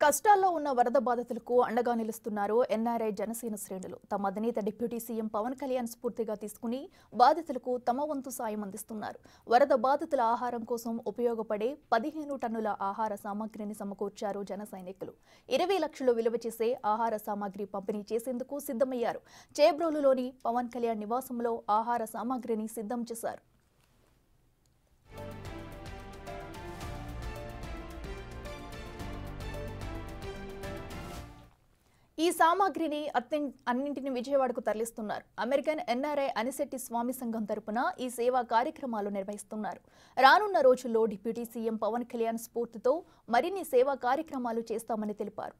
కష్టాల్లో ఉన్న వరద బాధితులకు అండగా నిలుస్తున్నారు ఎన్ఆర్ఐ జనసేన శ్రేణులు. తమ అధినేత డిప్యూటీ సీఎం పవన్ కళ్యాణ్ స్ఫూర్తిగా తీసుకుని బాధితులకు తమ వంతు సాయం అందిస్తున్నారు. వరద బాధితుల ఆహారం కోసం ఉపయోగపడే 15 టన్నుల ఆహార సామాగ్రిని సమకూర్చారు జన సైనికులు. 20 లక్షలు విలువ చేసే ఆహార సామాగ్రి పంపిణీ చేసేందుకు సిద్ధమయ్యారు. చేబ్రోలులోని పవన్ కళ్యాణ్ నివాసంలో ఆహార సామాగ్రిని సిద్ధం చేశారు. ఈ సామాగ్రిని అన్నింటిని విజయవాడకు తరలిస్తున్నారు. అమెరికన్ ఎన్ఆర్ఐ అనిశెట్టి స్వామి సంఘం తరపున ఈ సేవా కార్యక్రమాలు నిర్వహిస్తున్నారు. రానున్న రోజుల్లో డిప్యూటీ సీఎం పవన్ కళ్యాణ్ స్ఫూర్తితో మరిన్ని సేవా కార్యక్రమాలు చేస్తామని తెలిపారు.